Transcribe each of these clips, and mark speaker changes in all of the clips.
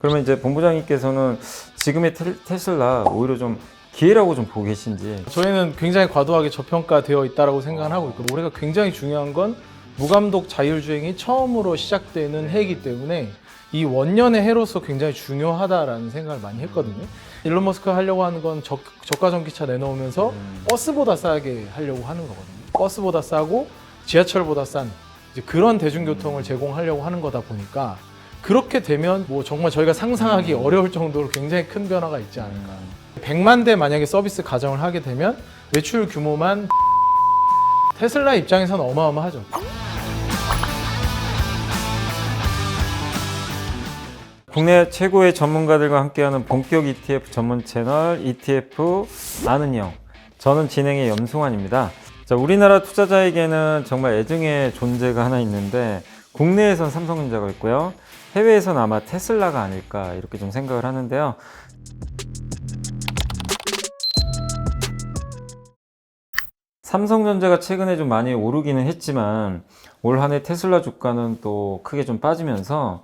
Speaker 1: 그러면 이제 본부장님께서는 지금의 테슬라 오히려 좀 기회라고 좀 보고 계신지.
Speaker 2: 저희는 굉장히 과도하게 저평가되어 있다고 생각을 하고 있고, 올해가 굉장히 중요한 건 무감독 자율주행이 처음으로 시작되는 해이기 때문에 이 원년의 해로서 굉장히 중요하다라는 생각을 많이 했거든요. 일론 머스크가 하려고 하는 건 저가 전기차 내놓으면서 버스보다 싸게 하려고 하는 거거든요. 버스보다 싸고 지하철보다 싼 이제 그런 대중교통을 제공하려고 하는 거다 보니까, 그렇게 되면 뭐 정말 저희가 상상하기 어려울 정도로 굉장히 큰 변화가 있지 않을까. 100만 대 만약에 서비스 가정을 하게 되면 매출 규모만 테슬라 입장에서는 어마어마하죠.
Speaker 1: 국내 최고의 전문가들과 함께하는 본격 ETF 전문 채널 ETF 아는 형. 저는 진행의 염승환입니다. 자, 우리나라 투자자에게는 정말 애증의 존재가 하나 있는데, 국내에선 삼성전자가 있고요. 해외에선 아마 테슬라가 아닐까 이렇게 좀 생각을 하는데요. 삼성전자가 최근에 좀 많이 오르기는 했지만 올 한 해 테슬라 주가는 또 크게 좀 빠지면서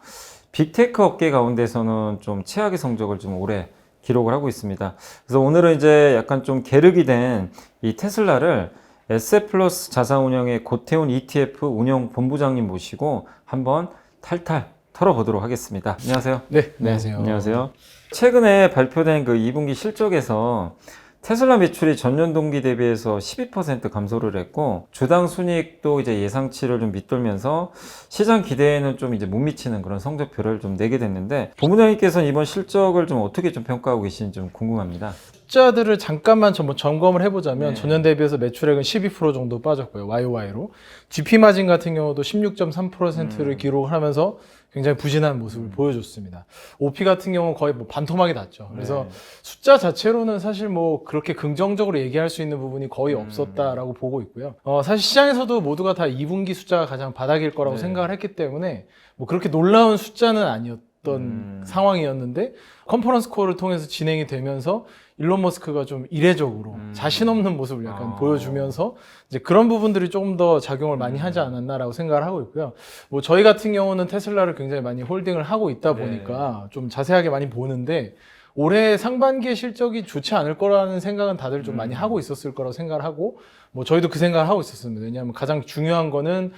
Speaker 1: 빅테크 업계 가운데서는 좀 최악의 성적을 좀 올해 기록을 하고 있습니다. 그래서 오늘은 이제 약간 좀 계륵이 된 이 테슬라를 에셋플러스 자산운용의 고태훈 ETF 운영 본부장님 모시고 한번 탈탈 털어보도록 하겠습니다. 안녕하세요.
Speaker 2: 네, 안녕하세요.
Speaker 1: 안녕하세요. 최근에 발표된 그 2분기 실적에서 테슬라 매출이 전년 동기 대비해서 12% 감소를 했고, 주당 순이익도 이제 예상치를 좀 밑돌면서 시장 기대에는 좀 이제 못 미치는 그런 성적표를 좀 내게 됐는데, 본부장님께서는 이번 실적을 좀 어떻게 좀 평가하고 계신지 좀 궁금합니다.
Speaker 2: 숫자들을 잠깐만 점검을 해보자면
Speaker 1: 네.
Speaker 2: 전년 대비해서 매출액은 12% 정도 빠졌고요. YOY로. GP 마진 같은 경우도 16.3%를 기록을 하면서 굉장히 부진한 모습을 보여줬습니다. OP 같은 경우는 거의 뭐 반토막이 났죠. 그래서 숫자 자체로는 사실 뭐 그렇게 긍정적으로 얘기할 수 있는 부분이 거의 없었다라고 보고 있고요. 사실 시장에서도 모두가 다 2분기 숫자가 가장 바닥일 거라고 생각을 했기 때문에 뭐 그렇게 놀라운 숫자는 아니었던 상황이었는데, 컨퍼런스 콜을 통해서 진행이 되면서 일론 머스크가 좀 이례적으로 자신 없는 모습을 약간 보여주면서 이제 그런 부분들이 조금 더 작용을 많이 하지 않았나라고 생각을 하고 있고요. 뭐 저희 같은 경우는 테슬라를 굉장히 많이 홀딩을 하고 있다 보니까 좀 자세하게 많이 보는데, 올해 상반기의 실적이 좋지 않을 거라는 생각은 다들 좀 많이 하고 있었을 거라고 생각을 하고, 뭐 저희도 그 생각을 하고 있었습니다. 왜냐하면 가장 중요한 거는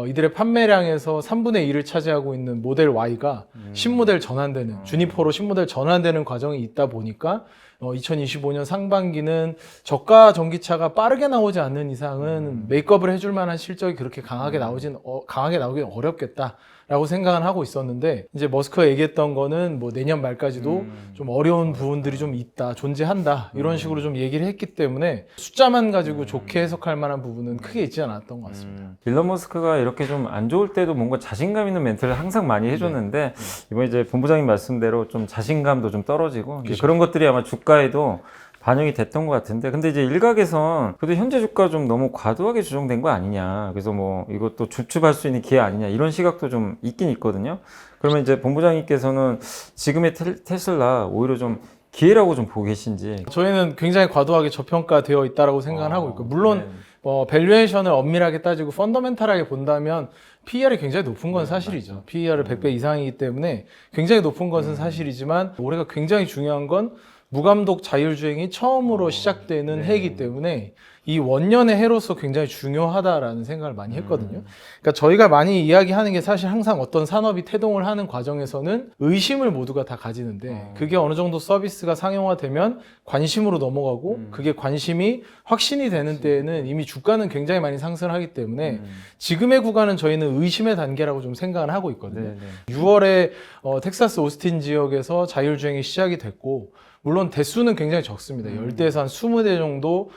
Speaker 2: 이들의 판매량에서 3분의 1을 차지하고 있는 모델 Y가 신모델 전환되는, 주니퍼로 신모델 전환되는 과정이 있다 보니까 2025년 상반기는 저가 전기차가 빠르게 나오지 않는 이상은 메이크업을 해줄 만한 실적이 그렇게 강하게 나오기는 어렵겠다라고 생각을 하고 있었는데, 이제 머스크가 얘기했던 거는 뭐 내년 말까지도 좀 어려운 부분들이 좀 존재한다, 이런 식으로 좀 얘기를 했기 때문에 숫자만 가지고 좋게 해석할 만한 부분은 크게 있지 않았던 것 같습니다.
Speaker 1: 일론 머스크가 이렇게 좀 안 좋을 때도 뭔가 자신감 있는 멘트를 항상 많이 해줬는데, 이번 이제 본부장님 말씀대로 좀 자신감도 좀 떨어지고, 이제 그런 것들이 아마 주가에도 반영이 됐던 것 같은데, 근데 이제 일각에선 그래도 현재 주가 좀 너무 과도하게 조정된 거 아니냐, 그래서 뭐 이것도 주춤할 수 있는 기회 아니냐, 이런 시각도 좀 있긴 있거든요. 그러면 이제 본부장님께서는 지금의 테슬라 오히려 좀 기회라고 좀 보고 계신지.
Speaker 2: 저희는 굉장히 과도하게 저평가되어 있다고 생각을 하고 있고, 물론 밸류에이션을 엄밀하게 따지고 펀더멘탈하게 본다면 PER이 굉장히 높은 건 사실이죠. PER을 100배 이상이기 때문에 굉장히 높은 것은 사실이지만, 올해가 굉장히 중요한 건 무감독 자율주행이 처음으로 시작되는 해이기 때문에 이 원년의 해로서 굉장히 중요하다라는 생각을 많이 했거든요. 그러니까 저희가 많이 이야기하는 게, 사실 항상 어떤 산업이 태동을 하는 과정에서는 의심을 모두가 다 가지는데, 그게 어느 정도 서비스가 상용화되면 관심으로 넘어가고, 그게 관심이 확신이 되는 때에는 이미 주가는 굉장히 많이 상승하기 때문에 지금의 구간은 저희는 의심의 단계라고 좀 생각을 하고 있거든요. 6월에 텍사스 오스틴 지역에서 자율주행이 시작이 됐고, 물론 대수는 굉장히 적습니다. 10대에서 한 20대 정도,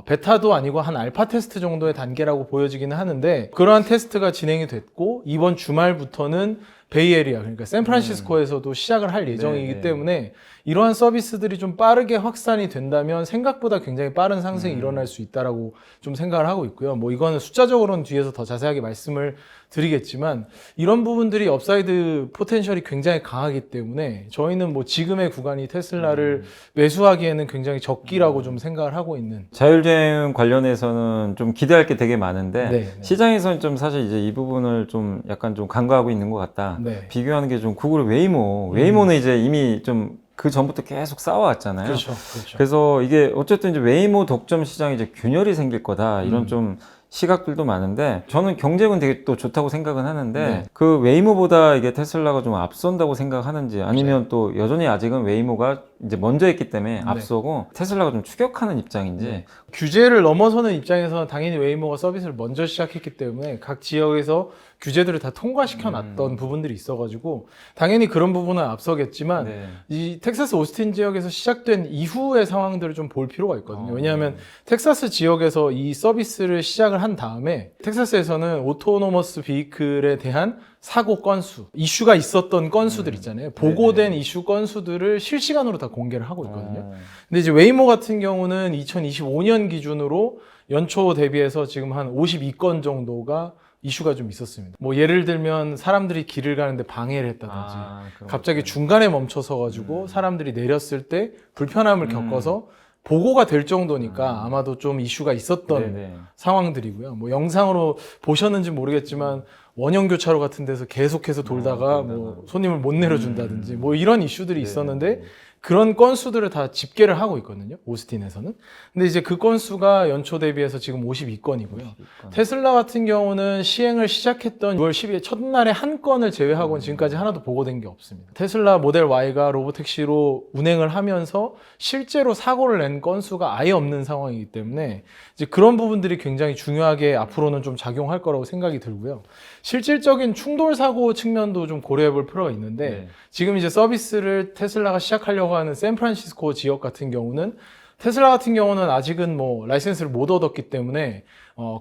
Speaker 2: 베타도 아니고 한 알파 테스트 정도의 단계라고 보여지기는 하는데, 그러한 테스트가 진행이 됐고, 이번 주말부터는 베이에리아, 그러니까 샌프란시스코에서도 시작을 할 예정이기 때문에 이러한 서비스들이 좀 빠르게 확산이 된다면 생각보다 굉장히 빠른 상승이 일어날 수 있다라고 좀 생각을 하고 있고요. 뭐 이거는 숫자적으로는 뒤에서 더 자세하게 말씀을 드리겠지만, 이런 부분들이 업사이드 포텐셜이 굉장히 강하기 때문에 저희는 뭐 지금의 구간이 테슬라를 매수하기에는 굉장히 적기라고 좀 생각을 하고 있는.
Speaker 1: 자율주행 관련해서는 좀 기대할 게 되게 많은데,
Speaker 2: 네.
Speaker 1: 시장에서는 좀 사실 이제 이 부분을 좀 약간 좀 간과하고 있는 것 같다.
Speaker 2: 네.
Speaker 1: 비교하는 게 좀 구글의 웨이모는 이제 이미 좀 그 전부터 계속 싸워왔잖아요.
Speaker 2: 그렇죠.
Speaker 1: 그래서 이게 어쨌든 이제 웨이모 독점 시장에 이제 균열이 생길 거다 이런 좀 시각들도 많은데 저는 경쟁은 되게 또 좋다고 생각은 하는데
Speaker 2: 네.
Speaker 1: 그 웨이모보다 이게 테슬라가 좀 앞선다고 생각하는지 아니면 또 여전히 아직은 웨이모가 이제 먼저 했기 때문에 앞서고 테슬라가 좀 추격하는 입장인지
Speaker 2: 규제를 넘어서는 입장에서는 당연히 웨이모가 서비스를 먼저 시작했기 때문에 각 지역에서 규제들을 다 통과시켜 놨던 부분들이 있어가지고 당연히 그런 부분은 앞서겠지만
Speaker 1: 네.
Speaker 2: 이 텍사스 오스틴 지역에서 시작된 이후의 상황들을 좀 볼 필요가 있거든요. 왜냐하면 텍사스 지역에서 이 서비스를 시작을 한 다음에 텍사스에서는 오토노머스 비클에 대한 사고 건수, 이슈가 있었던 건수들 있잖아요. 보고된 이슈 건수들을 실시간으로 다 공개를 하고 있거든요. 근데 이제 웨이모 같은 경우는 2025년 기준으로 연초 대비해서 지금 한 52건 정도가 이슈가 좀 있었습니다. 뭐 예를 들면 사람들이 길을 가는데 방해를 했다든지 갑자기 중간에 멈춰서 가지고 사람들이 내렸을 때 불편함을 겪어서 보고가 될 정도니까 아마도 좀 이슈가 있었던 상황들이고요. 뭐 영상으로 보셨는지 모르겠지만 원형 교차로 같은 데서 계속해서 돌다가 뭐 손님을 못 내려준다든지 뭐 이런 이슈들이 있었는데 그런 건수들을 다 집계를 하고 있거든요. 오스틴에서는. 근데 이제 그 건수가 연초 대비해서 지금 52건이고요. 테슬라 같은 경우는 시행을 시작했던 6월 10일 첫날에 한 건을 제외하고는 지금까지 하나도 보고된 게 없습니다. 테슬라 모델 Y가 로보택시로 운행을 하면서 실제로 사고를 낸 건수가 아예 없는 상황이기 때문에 이제 그런 부분들이 굉장히 중요하게 앞으로는 좀 작용할 거라고 생각이 들고요. 실질적인 충돌 사고 측면도 좀 고려해 볼 필요가 있는데 지금 이제 서비스를 테슬라가 시작하려고 하는 샌프란시스코 지역 같은 경우는 테슬라 같은 경우는 아직은 뭐 라이센스를 못 얻었기 때문에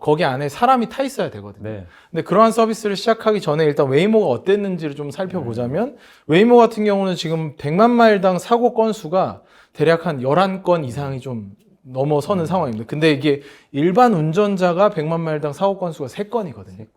Speaker 2: 거기 안에 사람이 타 있어야 되거든요. 근데 그러한 서비스를 시작하기 전에 일단 웨이모가 어땠는지를 좀 살펴보자면 웨이모 같은 경우는 지금 100만 마일당 사고 건수가 대략 한 11건 이상이 좀 넘어서는 상황입니다. 근데 이게 일반 운전자가 100만 마일당 사고 건수가 3건이거든요.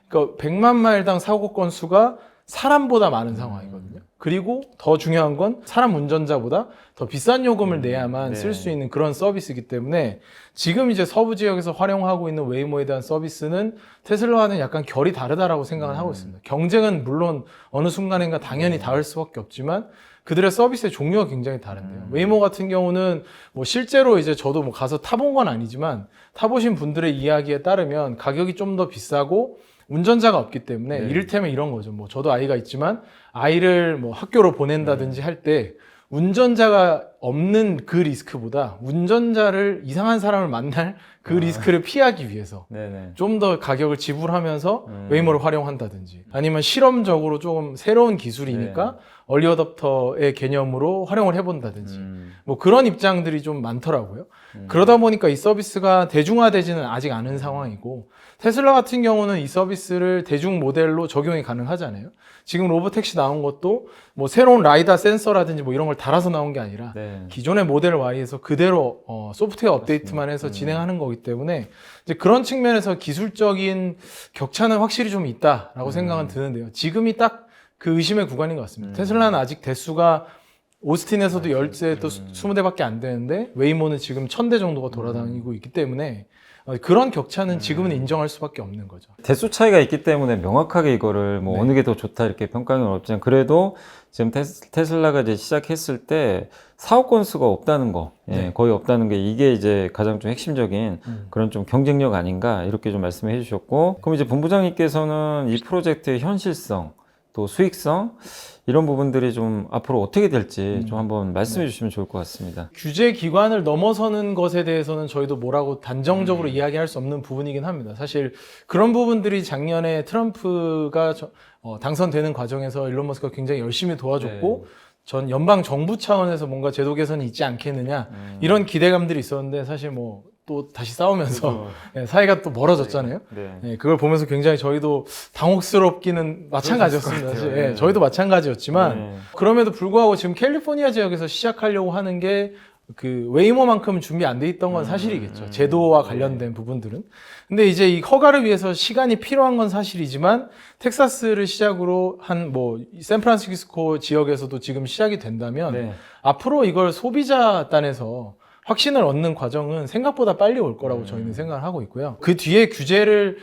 Speaker 2: 그러니까 100만 마일당 사고 건수가 사람보다 많은 상황이거든요. 그리고 더 중요한 건 사람 운전자보다 더 비싼 요금을 내야만 쓸 수 있는 그런 서비스이기 때문에 지금 이제 서부 지역에서 활용하고 있는 웨이모에 대한 서비스는 테슬라와는 약간 결이 다르다라고 생각을 하고 있습니다. 경쟁은 물론 어느 순간인가 당연히 닿을 수밖에 없지만 그들의 서비스의 종류가 굉장히 다른데요. 웨이모 같은 경우는 뭐 실제로 이제 저도 뭐 가서 타본 건 아니지만 타보신 분들의 이야기에 따르면 가격이 좀 더 비싸고 운전자가 없기 때문에 이를테면 이런 거죠. 뭐 저도 아이가 있지만 아이를 뭐 학교로 보낸다든지 할 때 운전자가 없는 그 리스크보다 운전자를 이상한 사람을 만날 그 리스크를 피하기 위해서 좀 더 가격을 지불하면서 웨이모를 활용한다든지 아니면 실험적으로 조금 새로운 기술이니까 얼리 어댑터의 개념으로 활용을 해본다든지 뭐 그런 입장들이 좀 많더라고요. 그러다 보니까 이 서비스가 대중화되지는 아직 않은 상황이고 테슬라 같은 경우는 이 서비스를 대중 모델로 적용이 가능하잖아요. 지금 로보택시 나온 것도 뭐 새로운 라이다 센서라든지 뭐 이런 걸 달아서 나온 게 아니라 기존의 모델 Y에서 그대로 소프트웨어 업데이트만 해서 진행하는 거기 때문에 이제 그런 측면에서 기술적인 격차는 확실히 좀 있다라고 생각은 드는데요. 지금이 딱 그 의심의 구간인 것 같습니다. 테슬라는 아직 대수가 오스틴에서도 10대 또 20대밖에 안 되는데 웨이모는 지금 1000대 정도가 돌아다니고 있기 때문에 그런 격차는 지금은 인정할 수밖에 없는 거죠.
Speaker 1: 대수 차이가 있기 때문에 명확하게 이거를 뭐 어느 게 더 좋다 이렇게 평가하기는 어렵지만 그래도 지금 테슬라가 이제 시작했을 때 사고 건수가 없다는 거, 거의 없다는 게 이게 이제 가장 좀 핵심적인 그런 좀 경쟁력 아닌가 이렇게 좀 말씀해 주셨고 그럼 이제 본부장님께서는 이 프로젝트의 현실성 또 수익성 이런 부분들이 좀 앞으로 어떻게 될지 좀 한번 말씀해 주시면 좋을 것 같습니다.
Speaker 2: 규제 기관을 넘어서는 것에 대해서는 저희도 뭐라고 단정적으로 이야기할 수 없는 부분이긴 합니다. 사실 그런 부분들이 작년에 트럼프가 당선되는 과정에서 일론 머스크가 굉장히 열심히 도와줬고 전 연방 정부 차원에서 뭔가 제도 개선이 있지 않겠느냐 이런 기대감들이 있었는데 사실 뭐 또 다시 싸우면서 사이가 또 멀어졌잖아요. 그걸 보면서 굉장히 저희도 당혹스럽기는 마찬가지였습니다. 사실. 저희도 마찬가지였지만 그럼에도 불구하고 지금 캘리포니아 지역에서 시작하려고 하는 게 그 웨이모만큼은 준비 안 돼 있던 건 사실이겠죠. 제도와 관련된 부분들은. 근데 이제 이 허가를 위해서 시간이 필요한 건 사실이지만 텍사스를 시작으로 한 뭐 샌프란시스코 지역에서도 지금 시작이 된다면 앞으로 이걸 소비자 단에서 확신을 얻는 과정은 생각보다 빨리 올 거라고 저희는 생각을 하고 있고요. 그 뒤에 규제를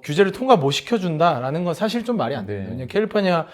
Speaker 2: 규제를 통과 못 시켜준다라는 건 사실 좀 말이 안 됩니다.
Speaker 1: 네.
Speaker 2: 왜냐하면 캘리포니아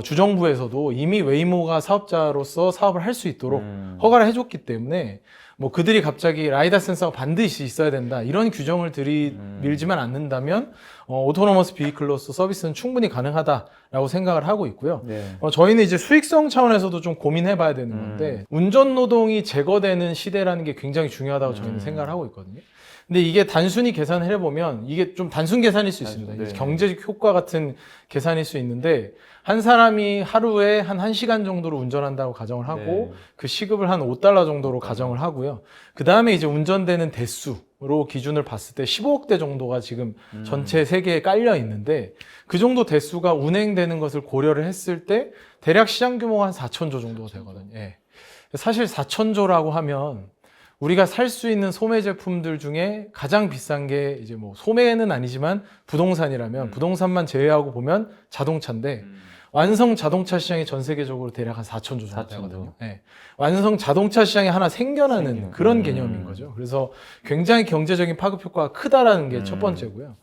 Speaker 2: 주정부에서도 이미 웨이모가 사업자로서 사업을 할 수 있도록 허가를 해줬기 때문에 뭐 그들이 갑자기 라이다 센서가 반드시 있어야 된다 이런 규정을 들이밀지만 않는다면 오토노머스 비이클로서 서비스는 충분히 가능하다라고 생각을 하고 있고요.
Speaker 1: 네.
Speaker 2: 저희는 이제 수익성 차원에서도 좀 고민해봐야 되는 건데 운전 노동이 제거되는 시대라는 게 굉장히 중요하다고 저희는 생각을 하고 있거든요. 근데 이게 단순히 계산을 해보면 이게 좀 단순 계산일 수 있습니다.
Speaker 1: 네.
Speaker 2: 경제적 효과 같은 계산일 수 있는데 한 사람이 하루에 한 1시간 정도로 운전한다고 가정을 하고
Speaker 1: 네.
Speaker 2: 그 시급을 한 $5 정도로 가정을 하고요. 그 다음에 이제 운전되는 대수로 기준을 봤을 때 15억 대 정도가 지금 전체 세계에 깔려 있는데 그 정도 대수가 운행되는 것을 고려를 했을 때 대략 시장 규모가 한 4천조 정도 되거든요. 예. 사실 4천조라고 하면 우리가 살 수 있는 소매 제품들 중에 가장 비싼 게 이제 뭐 소매는 아니지만 부동산이라면 부동산만 제외하고 보면 자동차인데 완성 자동차 시장이 전 세계적으로 대략 한 4천조 정도 되거든요. 네. 완성 자동차 시장이 하나 생겨나는 그런 개념인 거죠. 그래서 굉장히 경제적인 파급 효과가 크다라는 게 첫 번째고요.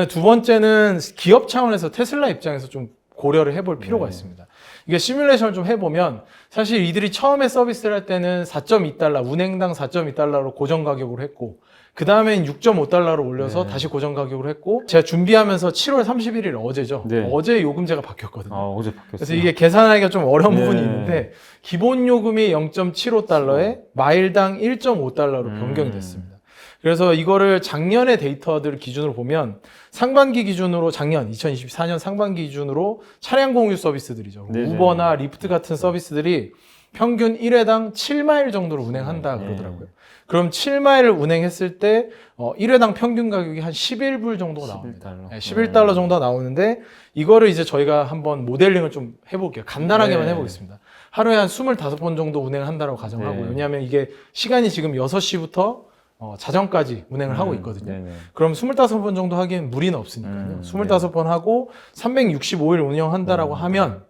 Speaker 2: 두 번째는 기업 차원에서 테슬라 입장에서 좀 고려를 해볼 필요가 있습니다. 이게 시뮬레이션을 좀 해보면 사실 이들이 처음에 서비스를 할 때는 4.2달러, 운행당 4.2달러로 고정 가격으로 했고 그 다음엔 6.5달러로 올려서 다시 고정 가격으로 했고 제가 준비하면서 7월 31일 어제죠.
Speaker 1: 네.
Speaker 2: 어제 요금제가 바뀌었거든요.
Speaker 1: 어제 바뀌었어요.
Speaker 2: 그래서 이게 계산하기가 좀 어려운
Speaker 1: 네.
Speaker 2: 부분이 있는데 기본 요금이 0.75달러에 마일당 1.5달러로 변경이 됐습니다. 그래서 이거를 작년의 데이터들 기준으로 보면 상반기 기준으로 작년 2024년 상반기 기준으로 차량 공유 서비스들이죠.
Speaker 1: 네.
Speaker 2: 우버나 리프트 같은 서비스들이 평균 1회당 7마일 정도로 운행한다 그러더라고요. 그럼 7마일을 운행했을 때 1회당 평균 가격이 한 11불 정도가 나옵니다.
Speaker 1: 11달러.
Speaker 2: 네, 11달러 정도가 나오는데 이거를 이제 저희가 한번 모델링을 좀 해볼게요. 간단하게만
Speaker 1: 네.
Speaker 2: 해보겠습니다. 하루에 한 25번 정도 운행한다고 가정하고
Speaker 1: 네.
Speaker 2: 왜냐하면 이게 시간이 지금 6시부터 자정까지 운행을 하고 있거든요.
Speaker 1: 네네.
Speaker 2: 그럼 25번 정도 하기엔 무리는 없으니까요. 25번 하고 365일 운영한다라고 하면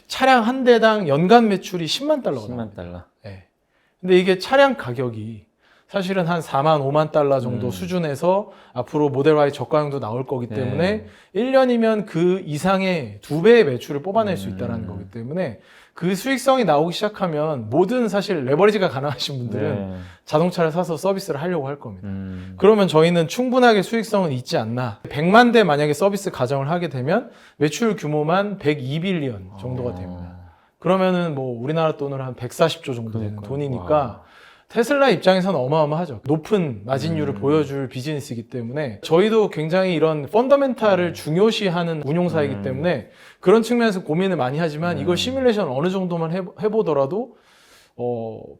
Speaker 2: 차량 한 대당 연간 매출이 10만 달러가
Speaker 1: 10만
Speaker 2: 나옵니다.
Speaker 1: 달러.
Speaker 2: 네. 근데 이게 차량 가격이 사실은 한 4만, 5만 달러 정도 수준에서 앞으로 모델 Y 저가형도 나올 거기 때문에 1년이면 그 이상의 2배의 매출을 뽑아낼 수 있다는 거기 때문에 그 수익성이 나오기 시작하면 모든 사실 레버리지가 가능하신 분들은 자동차를 사서 서비스를 하려고 할 겁니다. 그러면 저희는 충분하게 수익성은 있지 않나. 100만 대 만약에 서비스 가정을 하게 되면 매출 규모만 102빌리언 정도가 됩니다. 그러면은 뭐 우리나라 돈으로 한 140조 정도 되는 돈이니까 테슬라 입장에서는 어마어마하죠. 높은 마진율을 보여줄 비즈니스이기 때문에 저희도 굉장히 이런 펀더멘탈을 중요시하는 운용사이기 때문에 그런 측면에서 고민을 많이 하지만 이걸 시뮬레이션 어느 정도만 해보더라도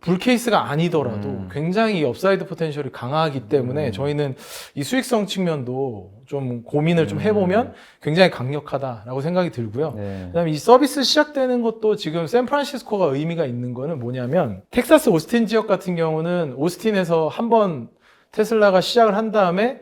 Speaker 2: 불케이스가 아니더라도 굉장히 이 업사이드 포텐셜이 강하기 때문에 저희는 이 수익성 측면도 좀 고민을 좀 해보면 굉장히 강력하다라고 생각이 들고요. 그다음에 이 서비스 시작되는 것도 지금 샌프란시스코가 의미가 있는 거는 뭐냐면 텍사스 오스틴 지역 같은 경우는 오스틴에서 한번 테슬라가 시작을 한 다음에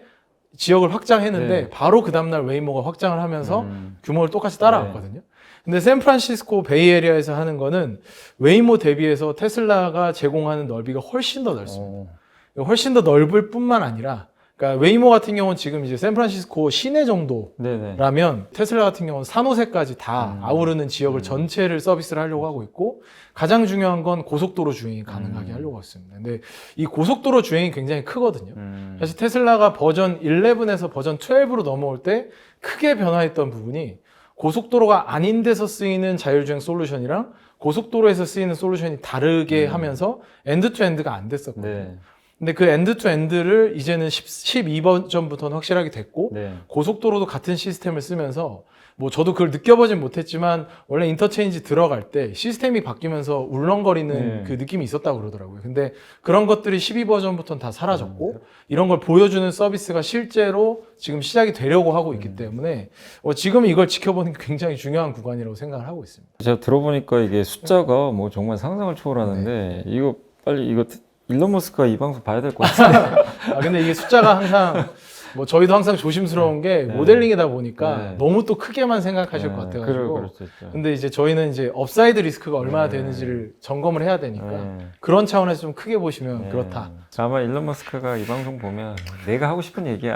Speaker 2: 지역을 확장했는데 바로 그 다음날 웨이모가 확장을 하면서 규모를 똑같이 따라갔거든요. 근데 샌프란시스코 베이에리아에서 하는 거는 웨이모 대비해서 테슬라가 제공하는 넓이가 훨씬 더 넓습니다. 훨씬 더 넓을 뿐만 아니라 그러니까 웨이모 같은 경우는 지금 이제 샌프란시스코 시내 정도라면 테슬라 같은 경우는 산호세까지 다 아우르는 지역을 전체를 서비스를 하려고 하고 있고 가장 중요한 건 고속도로 주행이 가능하게 하려고 하고 있습니다. 근데 이 고속도로 주행이 굉장히 크거든요. 사실 테슬라가 버전 11에서 버전 12로 넘어올 때 크게 변화했던 부분이 고속도로가 아닌 데서 쓰이는 자율주행 솔루션이랑 고속도로에서 쓰이는 솔루션이 다르게 하면서 엔드투엔드가 안 됐었거든요. 근데 그 엔드투엔드를 이제는 12버전부터는 확실하게 됐고 고속도로도 같은 시스템을 쓰면서 뭐 저도 그걸 느껴보진 못했지만 원래 인터체인지 들어갈 때 시스템이 바뀌면서 울렁거리는 그 느낌이 있었다고 그러더라고요. 근데 그런 것들이 12버전부터는 다 사라졌고 이런 걸 보여주는 서비스가 실제로 지금 시작이 되려고 하고 있기 때문에 지금 이걸 지켜보는 게 굉장히 중요한 구간이라고 생각을 하고 있습니다.
Speaker 1: 제가 들어보니까 이게 숫자가 뭐 정말 상상을 초월하는데 이거 빨리 이거 일론 머스크가 이 방송 봐야 될 것 같은데.
Speaker 2: 근데 이게 숫자가 항상 뭐 저희도 항상 조심스러운 게
Speaker 1: 네.
Speaker 2: 모델링이다 보니까
Speaker 1: 네.
Speaker 2: 너무 또 크게만 생각하실
Speaker 1: 네,
Speaker 2: 것 같아가지고.
Speaker 1: 그럴 수 있죠.
Speaker 2: 근데 이제 저희는 이제 업사이드 리스크가 얼마나
Speaker 1: 네.
Speaker 2: 되는지를 점검을 해야 되니까
Speaker 1: 네.
Speaker 2: 그런 차원에서 좀 크게 보시면
Speaker 1: 네.
Speaker 2: 그렇다.
Speaker 1: 아마 일론 머스크가 이 방송 보면 내가 하고 싶은 얘기야.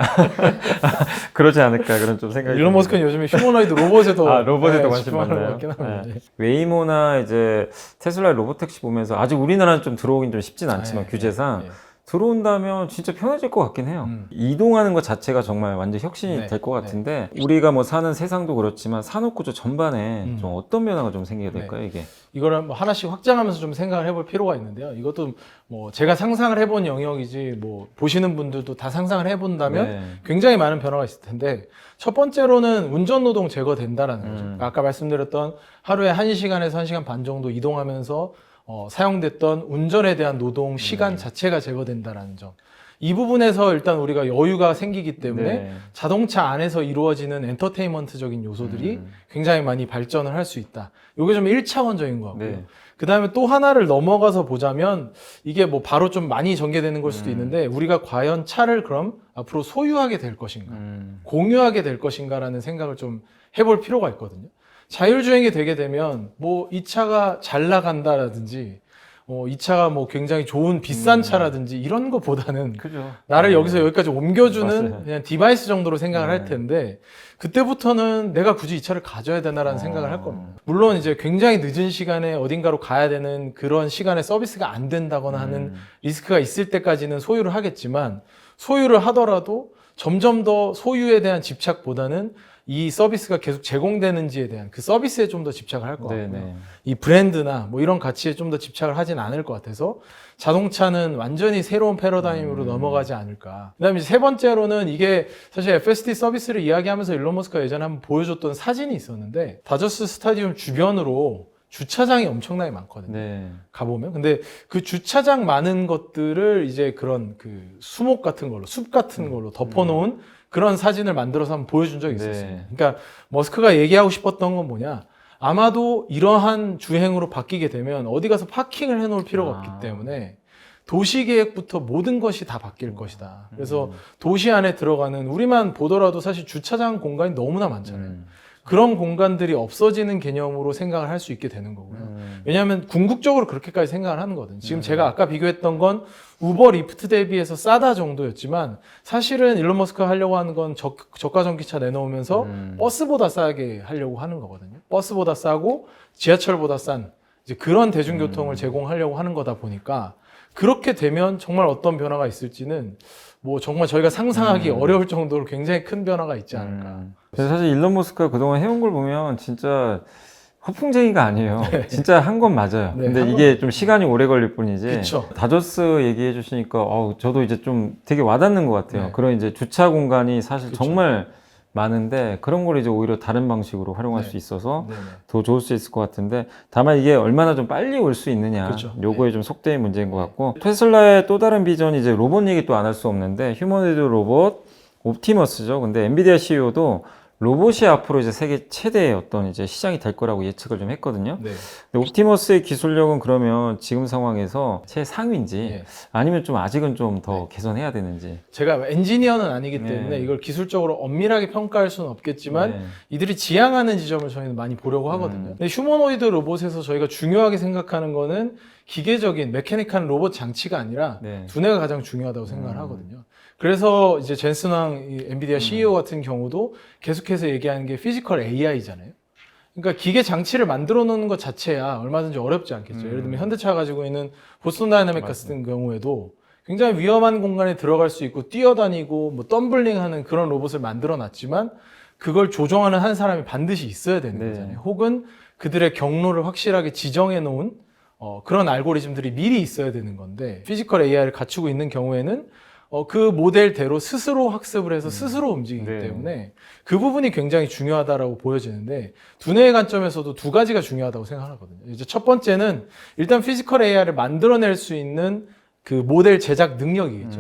Speaker 1: 그러지 않을까 그런 좀 생각이.
Speaker 2: 일론 머스크는 요즘에 휴머노이드 로봇에도
Speaker 1: 로봇에도 관심
Speaker 2: 집중하는 것
Speaker 1: 많나요?
Speaker 2: 같긴 합니다.
Speaker 1: 네. 웨이모나 이제 테슬라의 로보택시 보면서 아직 우리나라는 좀 들어오긴 좀 쉽진 않지만
Speaker 2: 네,
Speaker 1: 규제상
Speaker 2: 네.
Speaker 1: 들어온다면 진짜 편해질 것 같긴 해요.
Speaker 2: 음.
Speaker 1: 이동하는 것 자체가 정말 완전 혁신이
Speaker 2: 네,
Speaker 1: 될 것 같은데 우리가 뭐 사는 세상도 그렇지만 산업 구조 전반에 좀 어떤 변화가 좀 생기게 될까요, 이게?
Speaker 2: 이거를 뭐 하나씩 확장하면서 좀 생각을 해볼 필요가 있는데요. 이것도 뭐 제가 상상을 해본 영역이지 뭐 보시는 분들도 다 상상을 해본다면
Speaker 1: 네.
Speaker 2: 굉장히 많은 변화가 있을 텐데 첫 번째로는 운전 노동 제거된다라는 거죠. 그러니까 아까 말씀드렸던 하루에 1시간에서 1시간 반 정도 이동하면서 사용됐던 운전에 대한 노동 시간 자체가 제거된다라는 점. 이 부분에서 일단 우리가 여유가 생기기 때문에
Speaker 1: 네.
Speaker 2: 자동차 안에서 이루어지는 엔터테인먼트적인 요소들이 굉장히 많이 발전을 할 수 있다. 이게 좀 1차원적인 것 같고요.
Speaker 1: 네.
Speaker 2: 그 다음에 또 하나를 넘어가서 보자면 이게 뭐 바로 좀 많이 전개되는 걸 수도 있는데 우리가 과연 차를 그럼 앞으로 소유하게 될 것인가, 공유하게 될 것인가라는 생각을 좀 해볼 필요가 있거든요. 자율주행이 되게 되면 뭐 이 차가 잘 나간다라든지 이 차가 뭐 굉장히 좋은 비싼 차라든지 이런 거보다는
Speaker 1: 그죠.
Speaker 2: 나를
Speaker 1: 네.
Speaker 2: 여기서 여기까지 옮겨주는
Speaker 1: 맞아요.
Speaker 2: 그냥 디바이스 정도로 생각을
Speaker 1: 네.
Speaker 2: 할 텐데 그때부터는 내가 굳이 이 차를 가져야 되나라는 생각을 할 겁니다. 물론 이제 굉장히 늦은 시간에 어딘가로 가야 되는 그런 시간에 서비스가 안 된다거나 하는 리스크가 있을 때까지는 소유를 하겠지만 소유를 하더라도 점점 더 소유에 대한 집착보다는 이 서비스가 계속 제공되는지에 대한 그 서비스에 좀 더 집착을 할 것 같고요.
Speaker 1: 네네.
Speaker 2: 이 브랜드나 뭐 이런 가치에 좀 더 집착을 하진 않을 것 같아서 자동차는 완전히 새로운 패러다임으로 넘어가지 않을까. 그다음에 이제 세 번째로는 이게 사실 FSD 서비스를 이야기하면서 일론 머스크가 예전에 한번 보여줬던 사진이 있었는데 다저스 스타디움 주변으로 주차장이 엄청나게 많거든요.
Speaker 1: 네.
Speaker 2: 가보면. 근데 그 주차장 많은 것들을 이제 그런 그 수목 같은 걸로, 숲 같은 걸로 덮어놓은 그런 사진을 만들어서 한번 보여준 적이 있었어요.
Speaker 1: 네.
Speaker 2: 그러니까 머스크가 얘기하고 싶었던 건 뭐냐. 아마도 이러한 주행으로 바뀌게 되면 어디 가서 파킹을 해놓을 필요가 없기 때문에 도시계획부터 모든 것이 다 바뀔 것이다. 그래서 도시 안에 들어가는 우리만 보더라도 사실 주차장 공간이 너무나 많잖아요. 그런 공간들이 없어지는 개념으로 생각을 할 수 있게 되는 거고요. 왜냐하면 궁극적으로 그렇게까지 생각을 하는 거거든요. 지금 제가 아까 비교했던 건 우버, 리프트 대비해서 싸다 정도였지만 사실은 일론 머스크가 하려고 하는 건 저가 전기차 내놓으면서 버스보다 싸게 하려고 하는 거거든요. 버스보다 싸고 지하철보다 싼 이제 그런 대중교통을 제공하려고 하는 거다 보니까 그렇게 되면 정말 어떤 변화가 있을지는 뭐 정말 저희가 상상하기 어려울 정도로 굉장히 큰 변화가 있지 않을까.
Speaker 1: 그래서 사실 일론 머스크가 그동안 해온 걸 보면 진짜 허풍쟁이가 아니에요. 진짜 한 건 맞아요.
Speaker 2: 네,
Speaker 1: 근데
Speaker 2: 한
Speaker 1: 이게 좀 시간이 오래 걸릴 뿐이지.
Speaker 2: 그쵸.
Speaker 1: 다저스 얘기해 주시니까 저도 이제 좀 되게 와닿는 것 같아요.
Speaker 2: 네.
Speaker 1: 그런 이제 주차 공간이 사실
Speaker 2: 그쵸.
Speaker 1: 정말 많은데 그런 걸 이제 오히려 다른 방식으로 활용할 수 있어서
Speaker 2: 네네.
Speaker 1: 더 좋을 수 있을 것 같은데 다만 이게 얼마나 좀 빨리 올 수 있느냐
Speaker 2: 그쵸.
Speaker 1: 요거에 좀 속도의 문제인 것 같고 테슬라의 또 다른 비전이 이제 로봇 얘기 또 안 할 수 없는데 휴머노이드 로봇 옵티머스죠. 근데 엔비디아 CEO도 로봇이 앞으로 이제 세계 최대의 어떤 이제 시장이 될 거라고 예측을 좀 했거든요.
Speaker 2: 네.
Speaker 1: 근데 옵티머스의 기술력은 그러면 지금 상황에서 최상위인지
Speaker 2: 네.
Speaker 1: 아니면 좀 아직은 좀 더 개선해야 되는지.
Speaker 2: 제가 엔지니어는 아니기
Speaker 1: 네.
Speaker 2: 때문에 이걸 기술적으로 엄밀하게 평가할 수는 없겠지만
Speaker 1: 네.
Speaker 2: 이들이 지향하는 지점을 저희는 많이 보려고 하거든요. 근데 휴머노이드 로봇에서 저희가 중요하게 생각하는 거는 기계적인 메케니컬 로봇 장치가 아니라
Speaker 1: 네.
Speaker 2: 두뇌가 가장 중요하다고 생각을 하거든요. 그래서 이제 젠슨 왕 엔비디아 CEO 같은 경우도 계속해서 얘기하는 게 피지컬 AI잖아요. 그러니까 기계 장치를 만들어 놓는 것 자체야 얼마든지 어렵지 않겠죠. 예를 들면 현대차가 가지고 있는 보스턴 다이나믹 같은 경우에도 굉장히 위험한 공간에 들어갈 수 있고 뛰어다니고 뭐 덤블링하는 그런 로봇을 만들어 놨지만 그걸 조종하는 한 사람이 반드시 있어야 되는
Speaker 1: 네.
Speaker 2: 거잖아요. 혹은 그들의 경로를 확실하게 지정해 놓은 그런 알고리즘들이 미리 있어야 되는 건데 피지컬 AI를 갖추고 있는 경우에는 그 모델대로 스스로 학습을 해서 스스로 움직이기
Speaker 1: 네.
Speaker 2: 때문에 그 부분이 굉장히 중요하다라고 보여지는데 두뇌의 관점에서도 두 가지가 중요하다고 생각하거든요. 이제 첫 번째는 일단 피지컬 AI를 만들어낼 수 있는 그 모델 제작 능력이겠죠.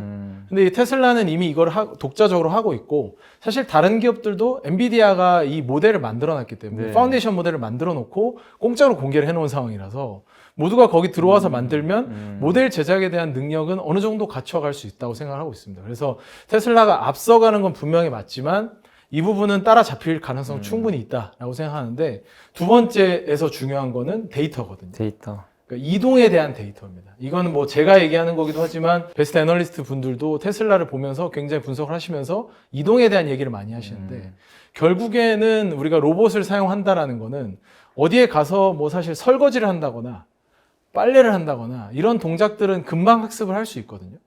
Speaker 2: 근데 이 테슬라는 이미 이걸 독자적으로 하고 있고 사실 다른 기업들도 엔비디아가 이 모델을 만들어 놨기 때문에
Speaker 1: 네.
Speaker 2: 파운데이션 모델을 만들어 놓고 공짜로 공개를 해 놓은 상황이라서 모두가 거기 들어와서 만들면 모델 제작에 대한 능력은 어느 정도 갖춰갈 수 있다고 생각하고 있습니다. 그래서 테슬라가 앞서가는 건 분명히 맞지만 이 부분은 따라잡힐 가능성 충분히 있다라고 생각하는데 두 번째에서 중요한 거는 데이터거든요.
Speaker 1: 데이터.
Speaker 2: 그러니까 이동에 대한 데이터입니다. 이거는 뭐 제가 얘기하는 거기도 하지만 베스트 애널리스트 분들도 테슬라를 보면서 굉장히 분석을 하시면서 이동에 대한 얘기를 많이 하시는데 결국에는 우리가 로봇을 사용한다라는 거는 어디에 가서 뭐 사실 설거지를 한다거나 빨래를 한다거나 이런 동작들은 금방 학습을 할 수 있거든요.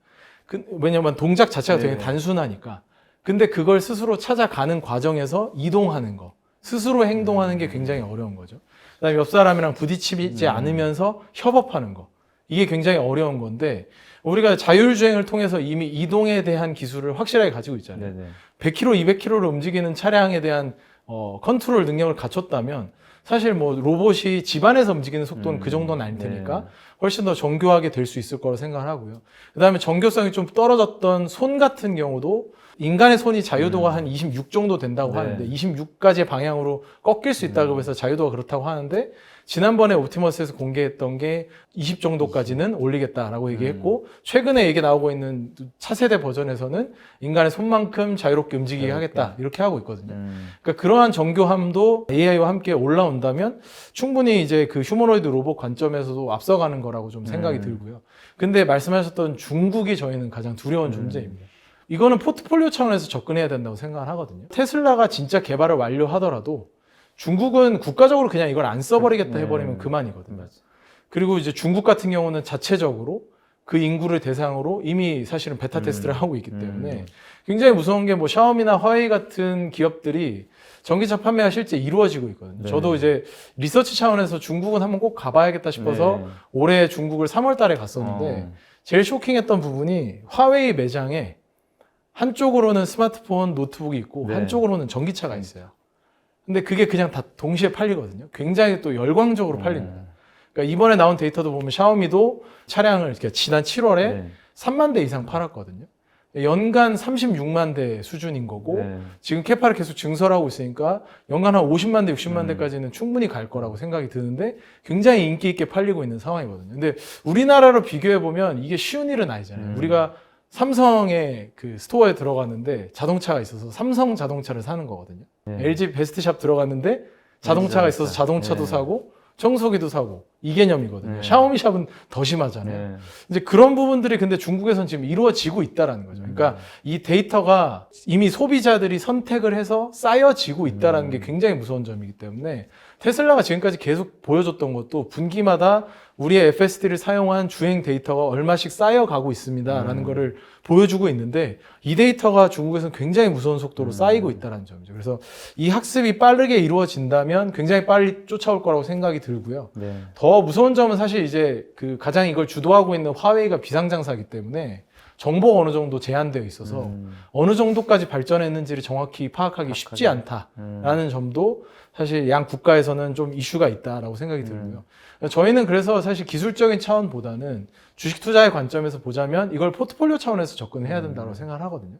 Speaker 2: 왜냐면 동작 자체가 되게
Speaker 1: 네.
Speaker 2: 단순하니까. 근데 그걸 스스로 찾아가는 과정에서 이동하는 거, 스스로 행동하는 게 굉장히 어려운 거죠. 그다음에 옆 사람이랑 부딪히지 않으면서 협업하는 거. 이게 굉장히 어려운 건데 우리가 자율주행을 통해서 이미 이동에 대한 기술을 확실하게 가지고 있잖아요.
Speaker 1: 네네.
Speaker 2: 100km, 200km를 움직이는 차량에 대한 컨트롤 능력을 갖췄다면 사실 뭐 로봇이 집안에서 움직이는 속도는 그 정도는 아닐 테니까
Speaker 1: 네.
Speaker 2: 훨씬 더 정교하게 될 수 있을 거라고 생각을 하고요. 그다음에 정교성이 좀 떨어졌던 손 같은 경우도 인간의 손이 자유도가 한 26 정도 된다고
Speaker 1: 네.
Speaker 2: 하는데 26가지의 방향으로 꺾일 수 있다고 해서 자유도가 그렇다고 하는데 지난번에 옵티머스에서 공개했던 게 20 정도까지는 올리겠다라고 얘기했고 최근에 얘기 나오고 있는 차세대 버전에서는 인간의 손만큼 자유롭게 움직이게 하겠다 이렇게 하고 있거든요. 그러니까 그러한 정교함도 AI와 함께 올라온다면 충분히 이제 그 휴머노이드 로봇 관점에서도 앞서가는 거라고 좀 생각이 들고요. 근데 말씀하셨던 중국이 저희는 가장 두려운 존재입니다. 이거는 포트폴리오 차원에서 접근해야 된다고 생각을 하거든요. 테슬라가 진짜 개발을 완료하더라도 중국은 국가적으로 그냥 이걸 안 써버리겠다 해버리면 그만이거든요. 그리고 이제 중국 같은 경우는 자체적으로 그 인구를 대상으로 이미 사실은 베타 테스트를 하고 있기 때문에 굉장히 무서운 게 뭐 샤오미나 화웨이 같은 기업들이 전기차 판매가 실제 이루어지고 있거든요.
Speaker 1: 네.
Speaker 2: 저도 이제 리서치 차원에서 중국은 한번 꼭 가봐야겠다 싶어서
Speaker 1: 네.
Speaker 2: 올해 중국을 3월 달에 갔었는데 제일 쇼킹했던 부분이 화웨이 매장에 한쪽으로는 스마트폰, 노트북이 있고
Speaker 1: 네.
Speaker 2: 한쪽으로는 전기차가 있어요. 근데 그게 그냥 다 동시에 팔리거든요. 굉장히 또 열광적으로 팔립니다. 그러니까 이번에 나온 데이터도 보면 샤오미도 차량을 이렇게 지난 7월에
Speaker 1: 네.
Speaker 2: 3만 대 이상 팔았거든요. 연간 36만 대 수준인 거고
Speaker 1: 네.
Speaker 2: 지금 캐파를 계속 증설하고 있으니까 연간 한 50만 대, 60만 대까지는 충분히 갈 거라고 생각이 드는데 굉장히 인기 있게 팔리고 있는 상황이거든요. 근데 우리나라로 비교해 보면 이게 쉬운 일은 아니잖아요. 우리가 삼성의 그 스토어에 들어갔는데 자동차가 있어서 삼성 자동차를 사는 거거든요.
Speaker 1: 네.
Speaker 2: LG 베스트샵 들어갔는데 자동차가 있어서 자동차도
Speaker 1: 네.
Speaker 2: 사고 청소기도 사고 이 개념이거든요.
Speaker 1: 네.
Speaker 2: 샤오미 샵은 더 심하잖아요.
Speaker 1: 네.
Speaker 2: 이제 그런 부분들이 근데 중국에서는 지금 이루어지고 있다라는 거죠. 그러니까 이 데이터가 이미 소비자들이 선택을 해서 쌓여지고 있다라는 게 굉장히 무서운 점이기 때문에 테슬라가 지금까지 계속 보여줬던 것도 분기마다 우리의 FSD를 사용한 주행 데이터가 얼마씩 쌓여가고 있습니다라는 거를 보여주고 있는데 이 데이터가 중국에서는 굉장히 무서운 속도로 쌓이고 있다는 점이죠. 그래서 이 학습이 빠르게 이루어진다면 굉장히 빨리 쫓아올 거라고 생각이 들고요.
Speaker 1: 네.
Speaker 2: 더 무서운 점은 사실 이제 그 가장 이걸 주도하고 있는 화웨이가 비상장사이기 때문에 정보가 어느 정도 제한되어 있어서 어느 정도까지 발전했는지를 정확히 파악하기 쉽지 않다라는 점도 사실 양 국가에서는 좀 이슈가 있다라고 생각이 들고요. 저희는 그래서 사실 기술적인 차원보다는 주식 투자의 관점에서 보자면 이걸 포트폴리오 차원에서 접근해야 된다고 생각을 하거든요.